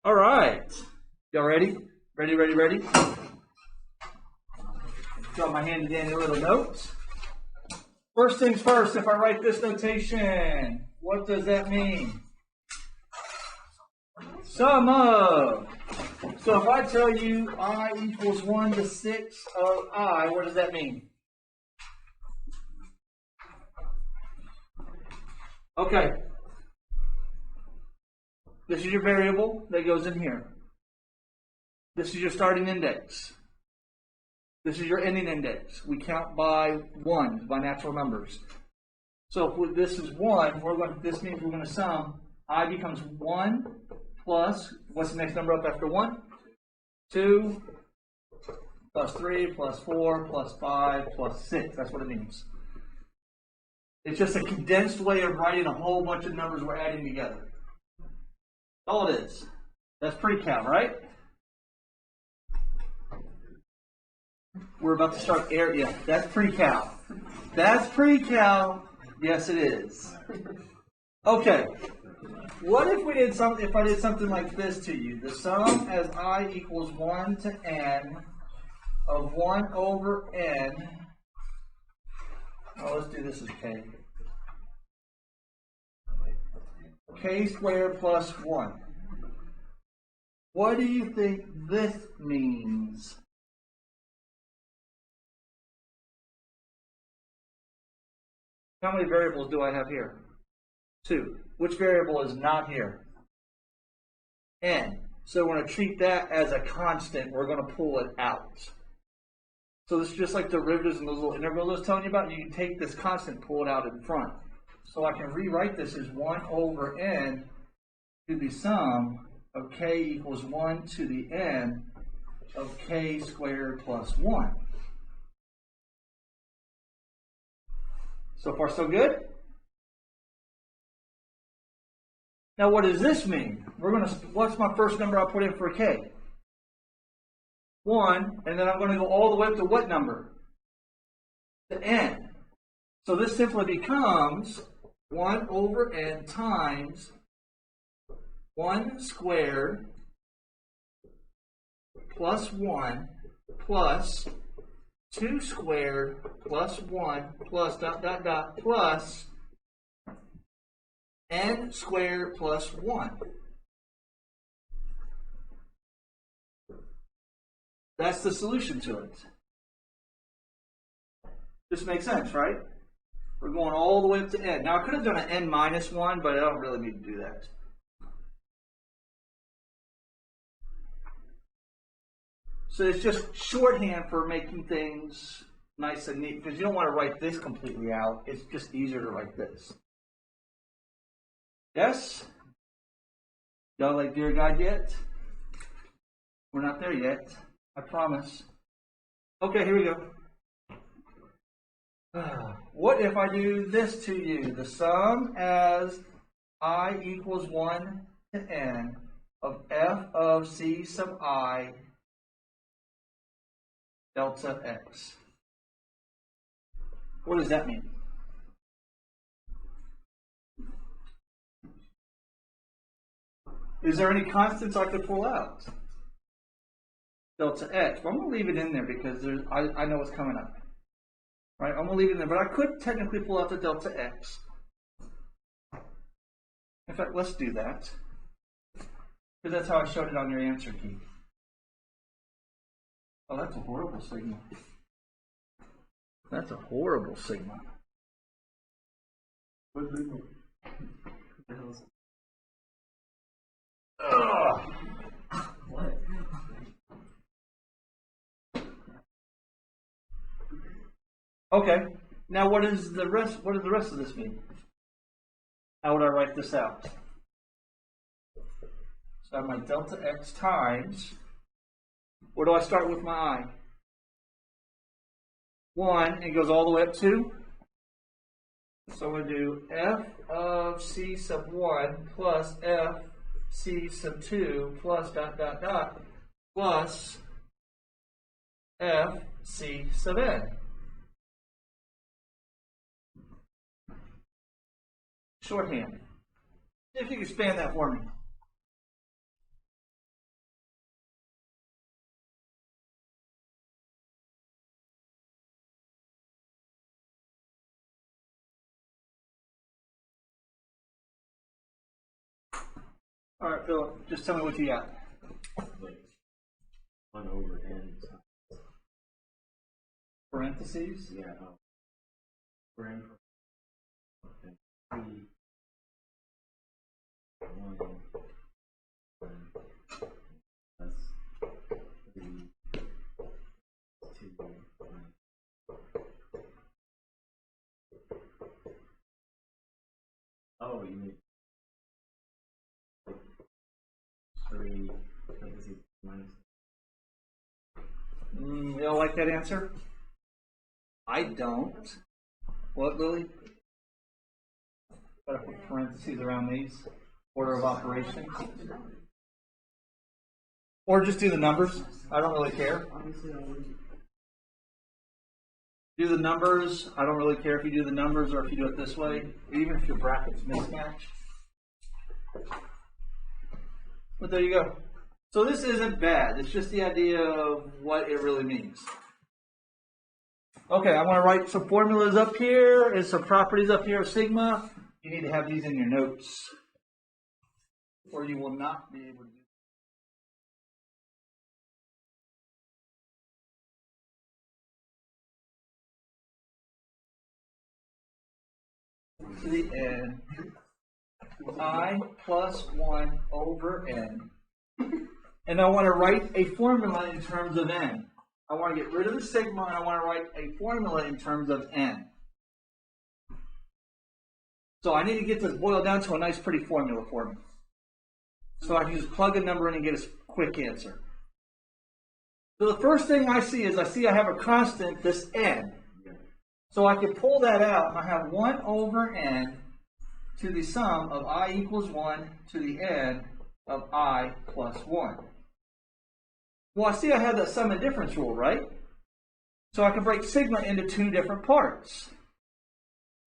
All right. Y'all ready? Ready? Got my handy dandy little notes. First things first, if I write this notation, what does that mean? Sum of. So if I tell you I equals 1 to 6 of I, what does that mean? Okay. This is your variable that goes in here. This is your starting index. This is your ending index. We count by ones, by natural numbers. So if this is 1, this means we're going to sum. I becomes 1 plus, what's the next number up after 1? 2 plus 3 plus 4 plus 5 plus 6. That's what it means. It's just a condensed way of writing a whole bunch of numbers we're adding together. All it is. That's pre-cal, right? We're about to start air. Yeah, that's pre-cal. That's pre-cal. Yes, it is. Okay. What if we did something? If I did something like this to you, the sum as I equals 1 to n of 1 over n. Oh, let's do this as k. K squared plus 1. What do you think this means? How many variables do I have here? 2. Which variable is not here? N. So we're going to treat that as a constant. We're going to pull it out. So this is just like derivatives and those little intervals I was telling you about. You can take this constant, pull it out in front. So I can rewrite this as 1 over n to the sum of k equals 1 to the n of k squared plus 1. So far, so good? Now, what does this mean? What's my first number I put in for k? 1, and then I'm going to go all the way up to what number? To n. So this simply becomes 1 over n times 1 squared plus 1 plus 2 squared plus 1 plus plus n squared plus 1. That's the solution to it. This makes sense, right? We're going all the way up to n. Now, I could have done an n minus 1, but I don't really need to do that. So it's just shorthand for making things nice and neat, because you don't want to write this completely out. It's just easier to write this. Yes? Y'all like Dear God yet? We're not there yet. I promise. Okay, here we go. What if I do this to you? The sum as I equals 1 to n of f of c sub I delta x. What does that mean? Is there any constants I could pull out? Delta x. Well, I'm going to leave it in there because I know what's coming up. Right? I'm going to leave it in there, but I could technically pull out the delta x. In fact, let's do that. Because that's how I showed it on your answer key. Oh, that's a horrible signal. That's a horrible signal. Ugh. What? Okay. Now, what does the rest of this mean? How would I write this out? So I have my delta x times. Where do I start with my I? 1, and it goes all the way up to? So I'm going to do f of c sub 1 plus f c sub 2 plus plus f c sub n. Shorthand. See if you can expand that for me. All right, Philip, just tell me what you got. Like 1 over n Parentheses. yeah for n and 3 1 plus 3 2 oh you mean 3 parentheses minus. You don't like that answer? I don't. What, Lily? Gotta put parentheses around these. Order of operations. Or just do the numbers. I don't really care. Do the numbers. I don't really care if you do the numbers or if you do it this way, even if your brackets mismatch. But there you go. So this isn't bad. It's just the idea of what it really means. Okay, I want to write some formulas up here and some properties up here of sigma. You need to have these in your notes, or you will not be able to do it. To the n, I plus 1 over n. And I want to write a formula in terms of n. I want to get rid of the sigma and I want to write a formula in terms of n. So I need to get this boiled down to a nice pretty formula for me. So I can just plug a number in and get a quick answer. So the first thing I see is I have a constant, this n. So I can pull that out and I have 1 over n to the sum of I equals 1 to the n of I plus 1. Well, I see I have that sum and difference rule, right? So I can break sigma into 2 different parts.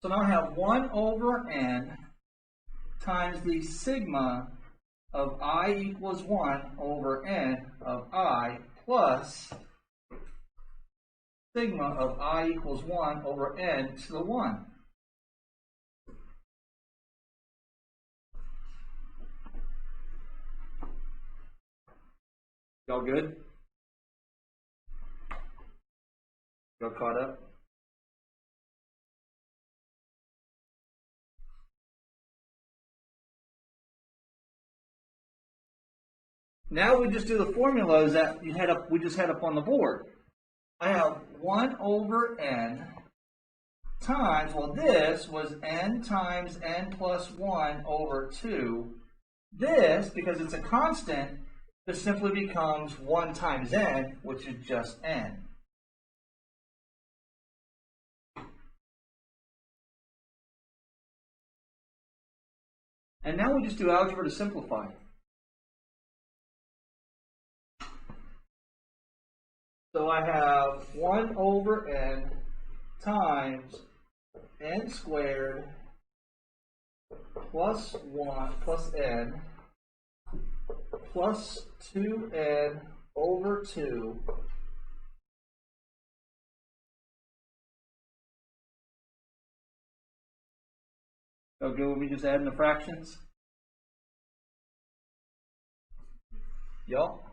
So now I have 1 over n times the sigma of I equals 1 over n of I plus sigma of I equals 1 over n to the 1. Y'all good? Y'all caught up? Now we just do the formulas that we just had up on the board. I have 1 over n times, well this was n times n plus 1 over 2. This, because it's a constant, this simply becomes 1 times n, which is just n. And now we just do algebra to simplify. So I have 1 over n times n squared plus 1 plus n plus 2n over 2 okay, we'll be just adding the fractions. Yup.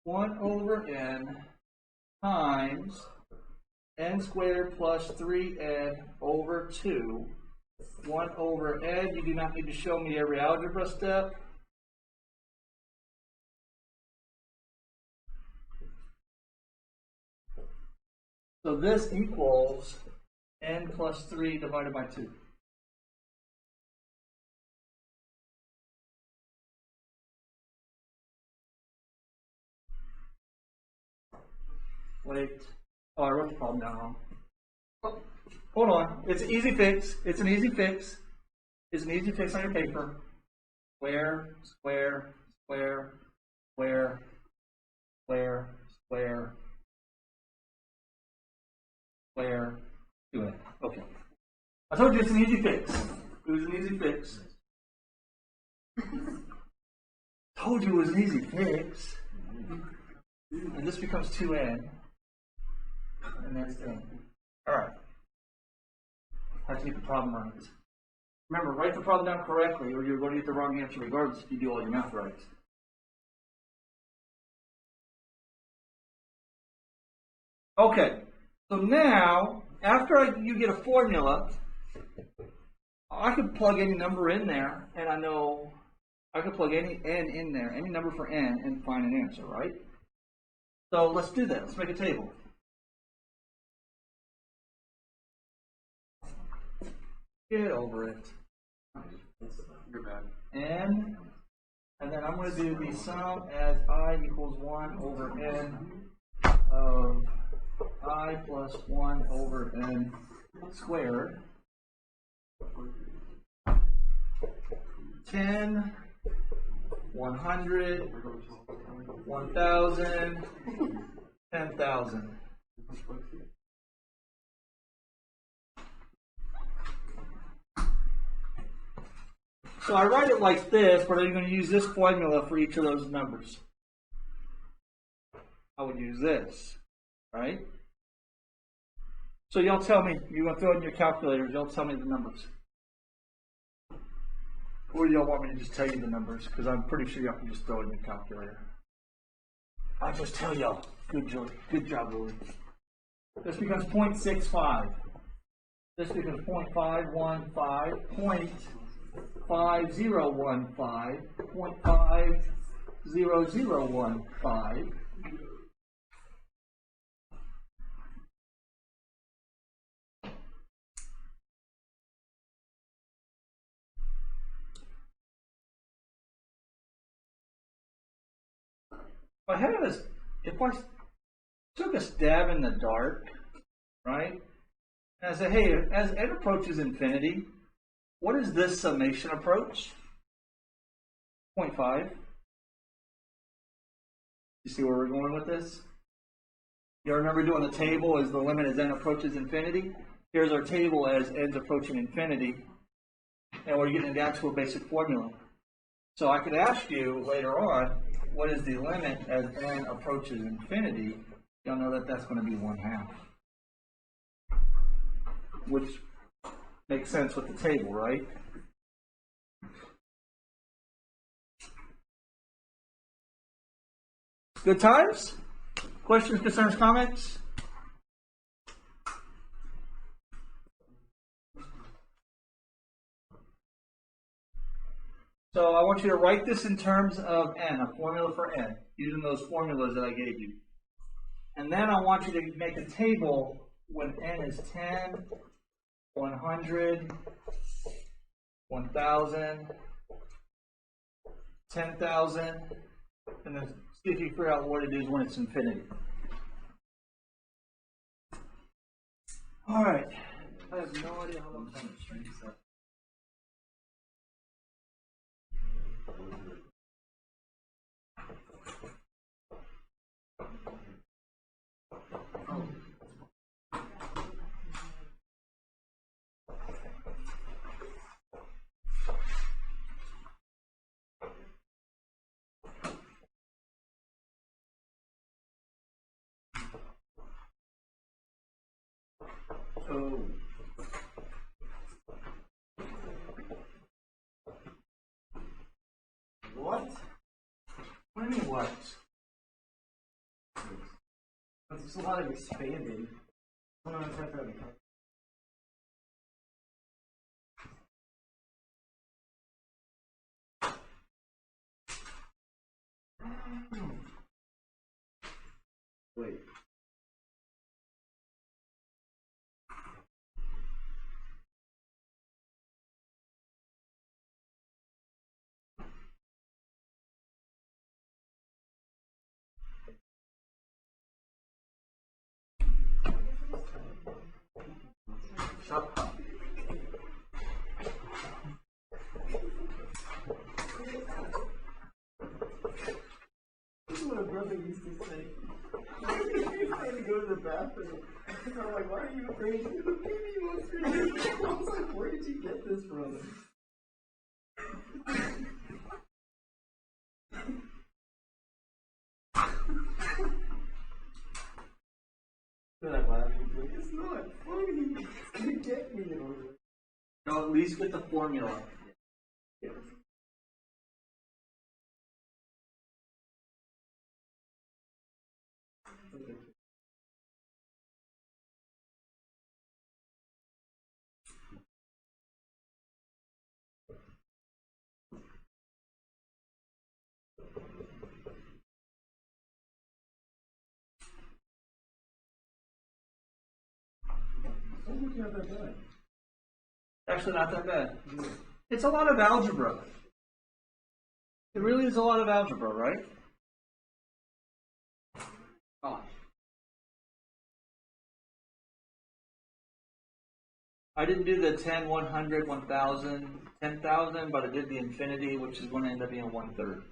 1 over n times n squared plus 3n over 2. 1 over n, you do not need to show me every algebra step. So this equals n plus 3 divided by 2. Wait. Oh, I wrote the problem down wrong. Oh, hold on. It's an easy fix. It's an easy fix. It's an easy fix on your paper. Square, square, square, square, square, square, square, 2n. Okay. I told you it's an easy fix. It was an easy fix. Told you it was an easy fix. And this becomes 2n. And that's n. Alright. Have to get the problem right. Remember, write the problem down correctly or you're going to get the wrong answer regardless if you do all your math right. Okay, so now, after you get a formula, I could plug any number in there, and I know I could plug any n in there, any number for n, and find an answer, right? So let's do that. Let's make a table. Get over it. You're bad. N, and then I'm going to do the sum as I equals 1 over n of I plus 1 over n squared. 10, 100, 1,000, 10,000. So I write it like this, but I'm going to use this formula for each of those numbers. I would use this, right? So y'all tell me, you want to throw it in your calculators, y'all tell me the numbers. Or do y'all want me to just tell you the numbers? Because I'm pretty sure y'all can just throw it in your calculator. I'll just tell y'all. Good job, Lily. This becomes 0.65. This becomes 0.515, 0.5015, 0.50015. If I took a stab in the dark, right, and I said, hey, as n approaches infinity, what is this summation approach? 0.5. You see where we're going with this? You remember doing the table as the limit as n approaches infinity? Here's our table as n's approaching infinity, and we're getting down to a basic formula. So I could ask you later on, what is the limit as n approaches infinity? You'll know that that's going to be 1/2. Which makes sense with the table, right? Good times? Questions, concerns, comments? So I want you to write this in terms of n, a formula for n, using those formulas that I gave you. And then I want you to make a table when n is 10, 100, 1,000, 10,000, and then see if you figure out what it is when it's infinity. All right. I have no idea how long time the string is up. Oh. What? What do you mean what? There's a lot of expanding. I don't know if I've ever Wait. Shut up. This is what my brother used to say. He's trying to go to the bathroom. And I'm like, why are you afraid? He's like, baby, you want to I was like, where did you get this from? Then I'm laughing. He's like, it's not funny. It's going to get me. And I was like, no, So at least get the formula. Actually, not that bad. It's a lot of algebra. It really is a lot of algebra, right? Oh, I didn't do the 10, 100, 1,000, 10,000, but I did the infinity, which is going to end up being 1/3.